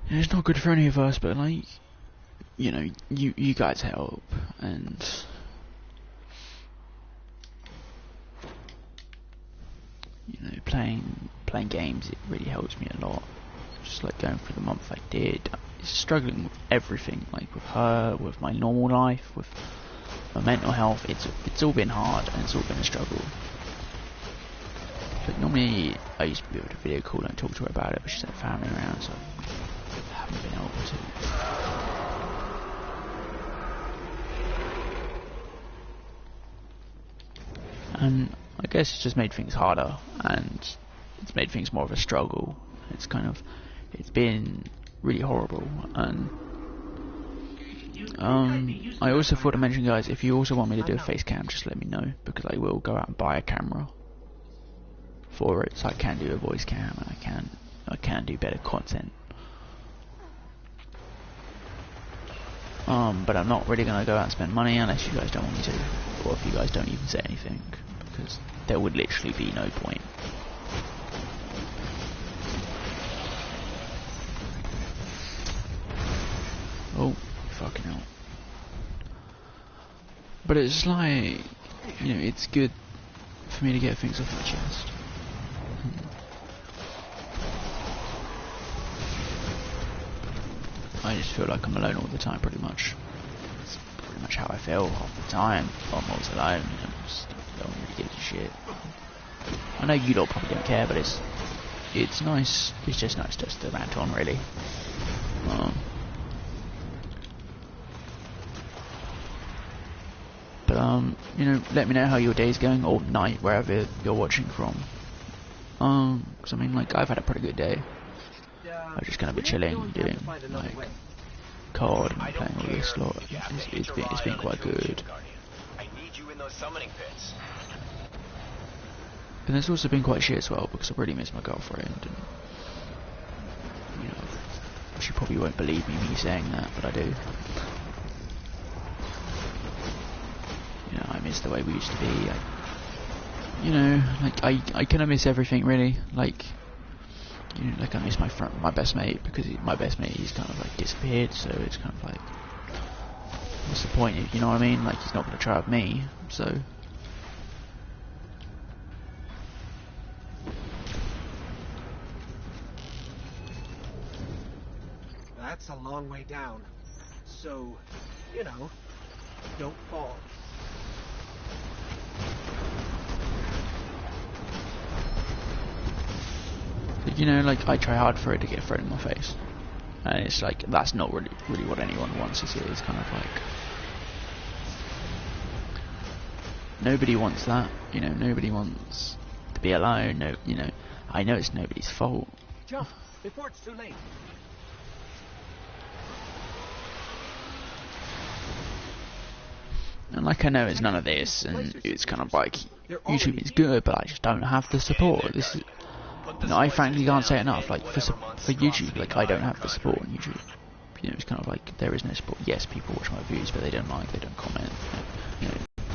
And it's not good for any of us, but like, you know, you guys help, and you know, playing games, it really helps me a lot. Just like going through the month I did, struggling with everything, like with her, with my normal life, with my mental health. It's all been hard, and it's all been a struggle. But normally I used to be able to video call and talk to her about it, but she's had family around, so I haven't been able to. And I guess it's just made things harder, and it's made things more of a struggle. It's been really horrible, and I also thought to mention, guys, if you also want me to do a face cam, just let me know, because I will go out and buy a camera for it, so I can do a voice cam, and I can do better content. But I'm not really gonna go out and spend money unless you guys don't want me to, or if you guys don't even say anything, because there would literally be no point. Oh, fucking hell. But it's like, you know, it's good for me to get things off my chest. I just feel like I'm alone all the time, pretty much. It's pretty much how I feel all the time. I'm always alone, you know, just don't really give a shit. I know you lot probably don't care, but it's nice. It's just nice just to rant on, really. You know, let me know how your day's going, or night, wherever you're watching from. Because I mean, like, I've had a pretty good day. I'm just gonna be chilling, doing like COD and playing all this lot. It's been quite good. But it's also been quite shit as well, because I really miss my girlfriend, and you know, she probably won't believe me saying that, but I do. You know, I miss the way we used to be. You know, like I kind of miss everything, really. Like, you know, like I miss my best mate, because my best mate, he's kind of like disappeared, so it's kind of like, what's the point? You know what I mean? Like, he's not going to try with me, so. That's a long way down. So, you know, don't fall. You know, like, I try hard for it to get thrown in my face, and it's like, that's not really what anyone wants, is it? It's kind of like, nobody wants that, you know, nobody wants to be alone, no, you know, I know it's nobody's fault. Jump before it's too late. And like, I know it's none of this, and it's kind of like, YouTube is good, but I just don't have the support. This is, you know, I frankly can't say enough, like, for YouTube, like, I don't have the support on YouTube. You know, it's kind of like, there is no support. Yes, people watch my views, but they don't like, they don't comment. You know,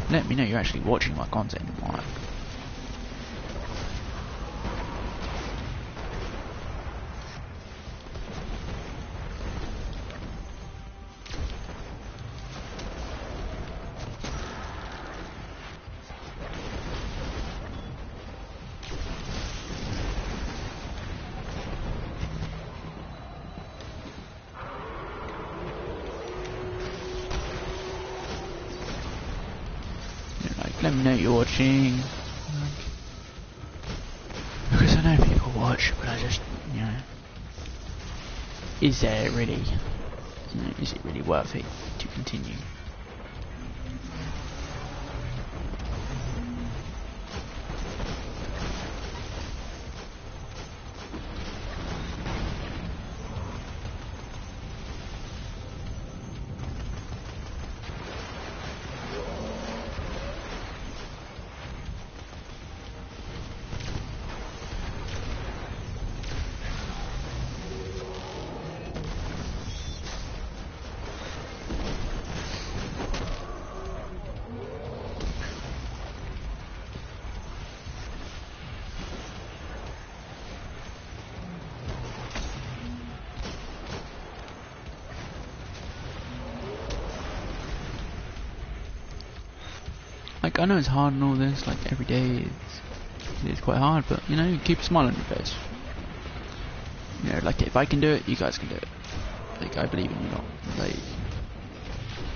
let me know you're actually watching my content. Like, let me know you're watching, because I know people watch, but I just, you know, is there really, you know, is it really worth it to continue? Like, I know it's hard and all this, like, every day it's quite hard, but, you know, keep a smile on your face. You know, like, if I can do it, you guys can do it. Like, I believe in you lot. Like,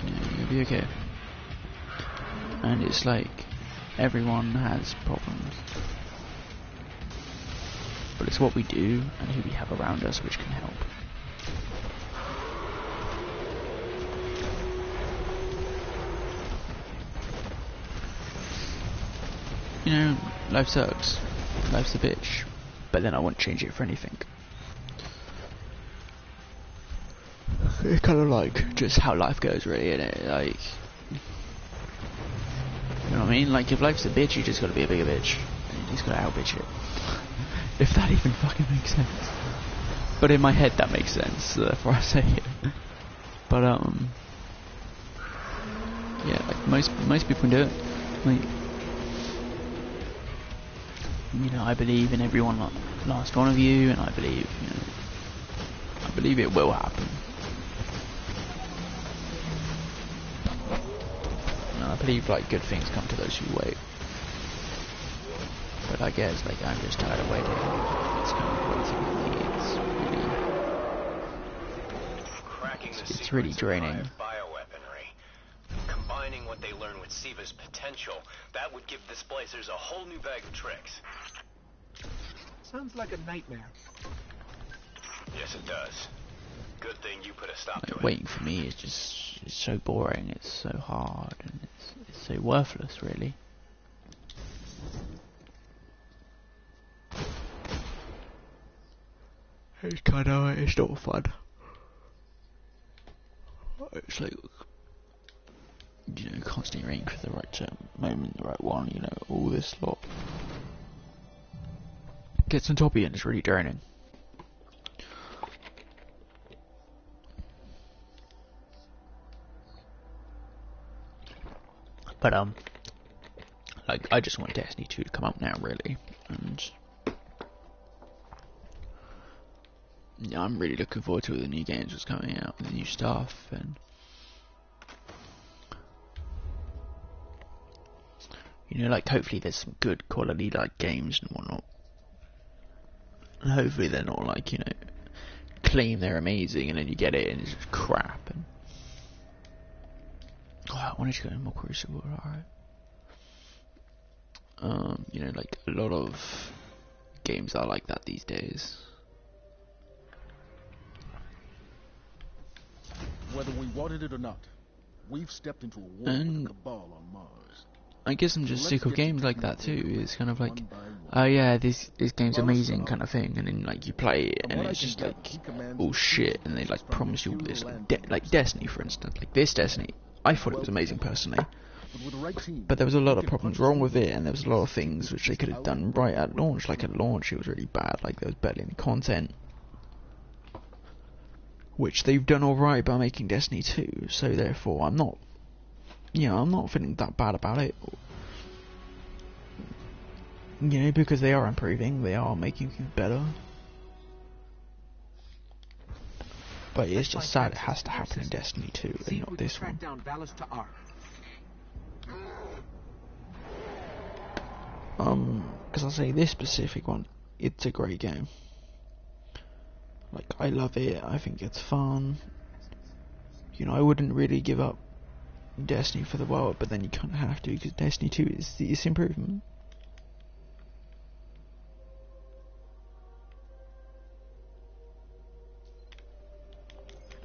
you know, you'll be okay. And it's like, everyone has problems. But it's what we do, and who we have around us, which can help. You know, life sucks. Life's a bitch. But then I won't change it for anything. It's kind of like just how life goes, really, isn't it? Like, you know what I mean? Like, if life's a bitch, you just gotta be a bigger bitch. You just gotta out bitch it. If that even fucking makes sense. But in my head that makes sense, so therefore I say it. But yeah, like most people do it. Like, you know, I believe in everyone, like last one of you, and I believe, you know, I believe it will happen. And I believe like good things come to those who wait. But I guess like I'm just tired of waiting. It's kind of waiting for me. It's really draining. Bioweaponry. Combining what they learn with Siva's potential, that would give the splicers a whole new bag of tricks. Sounds like a nightmare. Yes, it does. Good thing you put a stop to Like, it. waiting for me is just, it's so boring, it's so hard, and it's so worthless, really. It's kind of, it's not fun. It's like, you know, constantly waiting for the right moment, the right one, you know, all this lot. Gets on top of you and it's really draining. But like, I just want Destiny 2 to come out now, really, and yeah, I'm really looking forward to the new games that's coming out, the new stuff, and you know, like, hopefully there's some good quality like games and whatnot, and hopefully they're not like, you know, claim they're amazing and then you get it and it's just crap. And oh, I wanted to go in more Crucible, alright. You know, like a lot of games are like that these days. Whether we wanted it or not, we've stepped into a war with the Cabal on Mars. I guess I'm just sick of games like that too. It's kind of like, oh yeah, this game's amazing kind of thing, and then like you play it and it's just like all shit, and they like promise you all this like Destiny, for instance. Like this Destiny, I thought it was amazing personally, but there was a lot of problems wrong with it, and there was a lot of things which they could have done right at launch. Like at launch it was really bad, like there was barely any content, which they've done alright by making Destiny 2, so therefore I'm not, you know, I'm not feeling that bad about it. You know, because they are improving, they are making things better. But it's just sad it has to happen in Destiny 2 and not this one. Because I'll say this specific one, it's a great game. Like, I love it, I think it's fun. You know, I wouldn't really give up Destiny for the world, but then you kind of have to, because Destiny 2 is this improvement.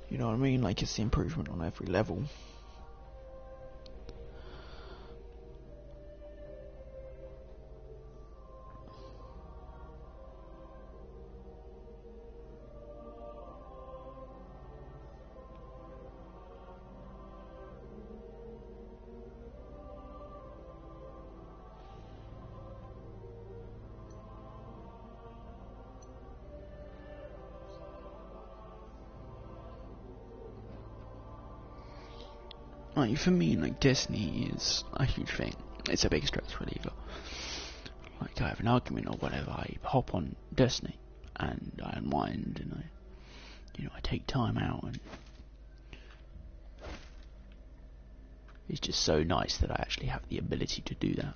You know what I mean? Like, it's the improvement on every level. Like, for me, like, Destiny is a huge thing. It's a big stress reliever. Like, I have an argument or whatever, I hop on Destiny, and I unwind, and I take time out, and it's just so nice that I actually have the ability to do that.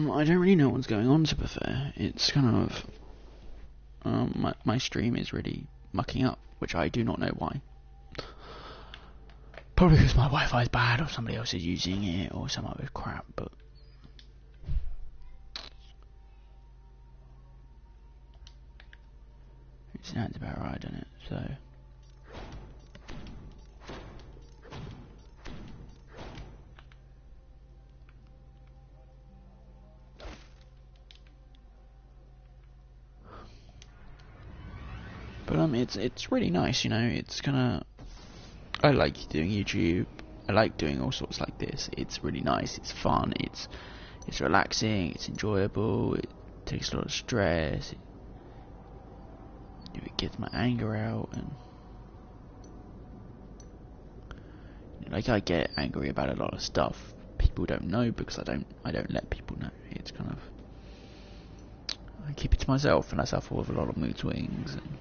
I don't really know what's going on, to be fair. It's kind of, my stream is really mucking up, which I do not know why. Probably because my Wi-Fi is bad, or somebody else is using it, or some other crap, but sounds about right, doesn't it? So. But it's really nice, you know. It's kinda. I like doing YouTube. I like doing all sorts like this. It's really nice. It's fun. It's relaxing. It's enjoyable. It takes a lot of stress. It gets my anger out, and like I get angry about a lot of stuff. People don't know because I don't let people know. It's kind of I keep it to myself, and I suffer with a lot of mood swings. And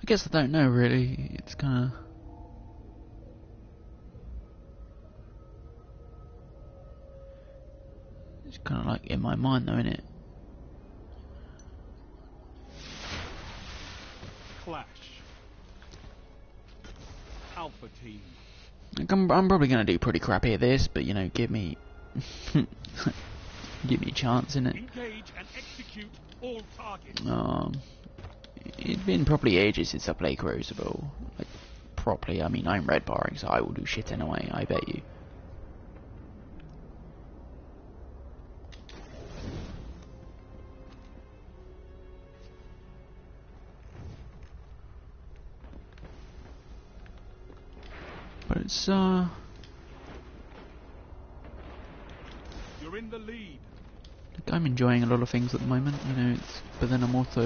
I guess I don't know really. It's kind of. It's kind of like in my mind though, innit? Clash. Alpha team. Like I'm probably gonna do pretty crappy at this, but you know, give me give me a chance, innit? Engage and execute all targets. It's been probably ages since I played Crucible. Like, properly, I mean, I'm red barring, so I will do shit anyway, I bet you. But it's, You're in the lead. like, I'm enjoying a lot of things at the moment, you know, but then I'm also,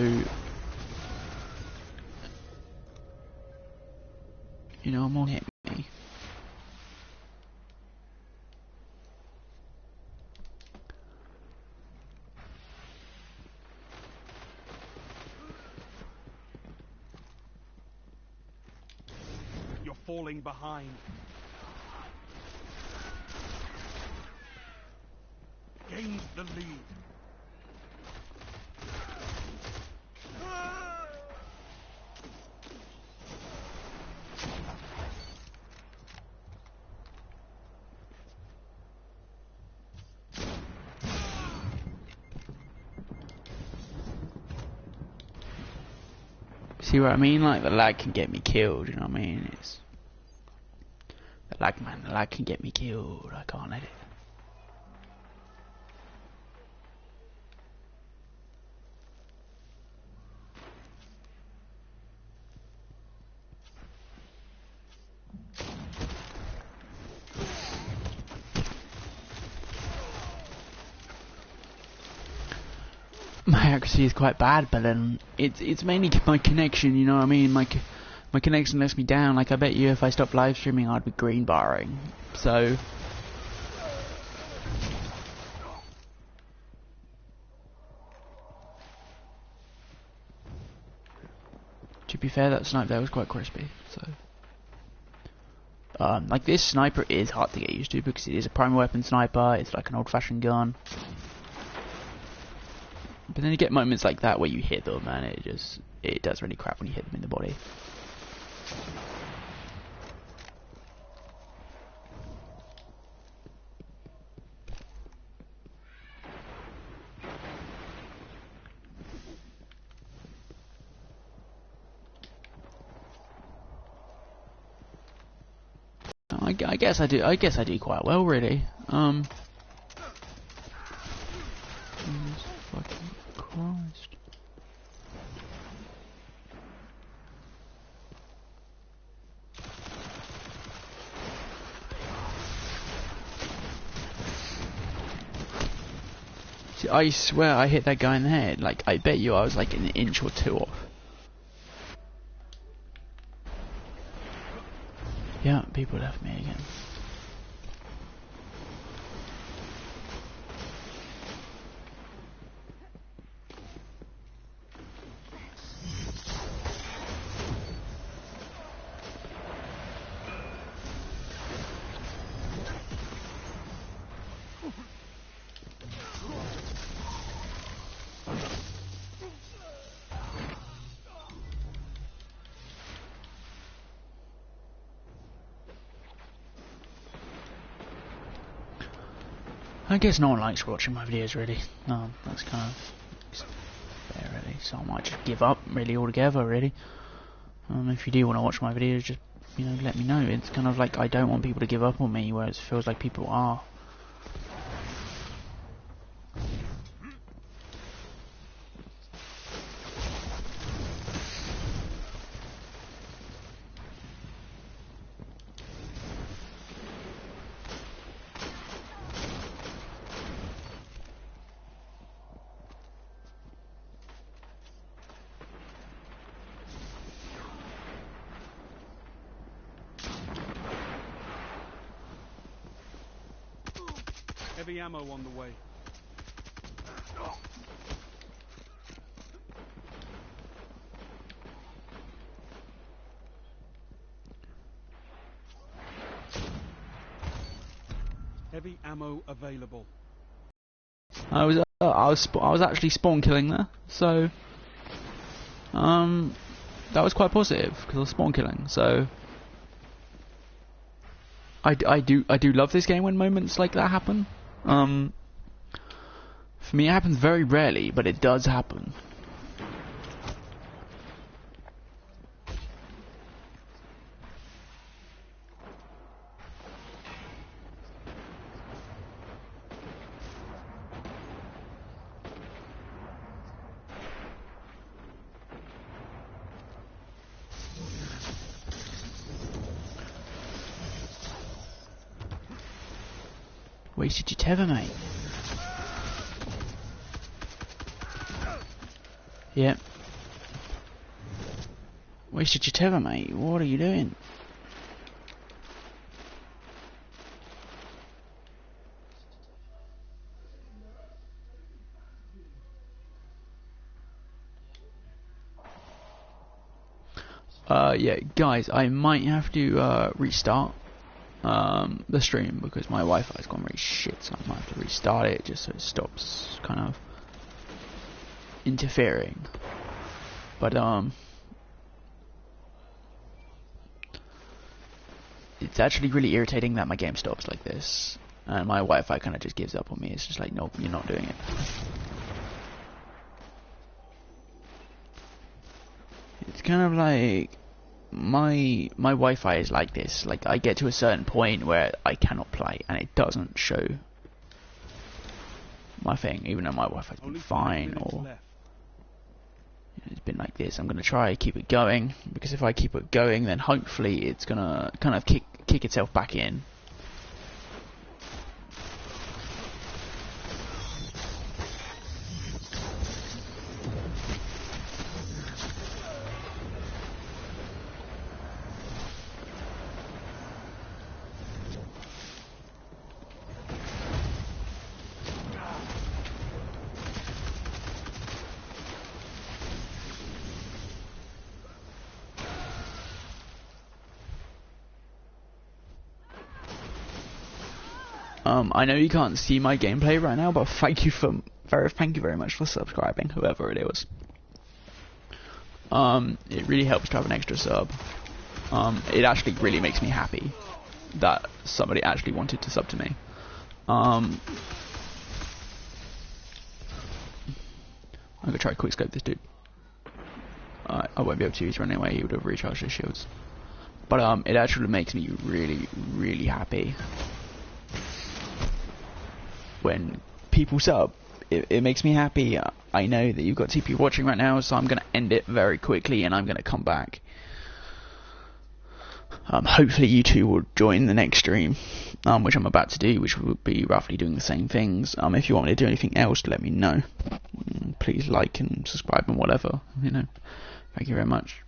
you know, I'm on hit me. You're falling behind. Gains the lead. See what I mean? Like, the lag can get me killed, you know what I mean? It's... The lag, man, the lag can get me killed. I can't let it. My accuracy is quite bad, but then it's mainly my connection, you know what I mean? My connection lets me down. Like, I bet you if I stopped live streaming, I'd be green barring. So, to be fair, that snipe there was quite crispy. So, like, this sniper is hard to get used to because it is a primary weapon sniper. It's like an old-fashioned gun. But then you get moments like that where you hit them, and it does really crap when you hit them in the body. I guess I do. I guess I do quite well, really. Jesus fucking Christ. See, I swear I hit that guy in the head. Like, I bet you I was like an inch or two off. Yeah, people left me again. I guess no one likes watching my videos, really. That's kind of fair, really. So I might just give up, really, altogether, really. If you do want to watch my videos, just, let me know. It's kind of like I don't want people to give up on me, whereas it feels like people are. Heavy ammo on the way. Heavy ammo available. I was actually spawn killing there, so that was quite positive because I was spawn killing. So I do love this game when moments like that happen. For me, it happens very rarely, but it does happen. Wasted your tether, mate. Yep. Wasted your tether, mate. What are you doing? Yeah, guys, I might have to restart the stream because my Wi-Fi's gone really shit, so I might have to restart it just so it stops kind of interfering. But it's actually really irritating that my game stops like this and my Wi-Fi kind of just gives up on me. It's just like, nope, you're not doing it. It's kind of like my Wi-Fi is like this. Like, I get to a certain point where I cannot play and it doesn't show my thing, even though my Wi-Fi's been fine, or it's been like this. I'm gonna try keep it going, because if I keep it going, then hopefully it's gonna kind of kick itself back in. I know you can't see my gameplay right now, but thank you very much for subscribing, whoever it was. It really helps to have an extra sub. It actually really makes me happy that somebody actually wanted to sub to me. I'm gonna try to quick scope this dude. I won't be able to use run anyway. He would have recharged his shields. But it actually makes me really happy when people sub. It makes me happy. I know that you've got 2 people watching right now, so I'm going to end it very quickly and I'm going to come back. Hopefully you two will join the next stream, which I'm about to do, which will be roughly doing the same things. If you want me to do anything else, let me know. Please like and subscribe and whatever, Thank you very much.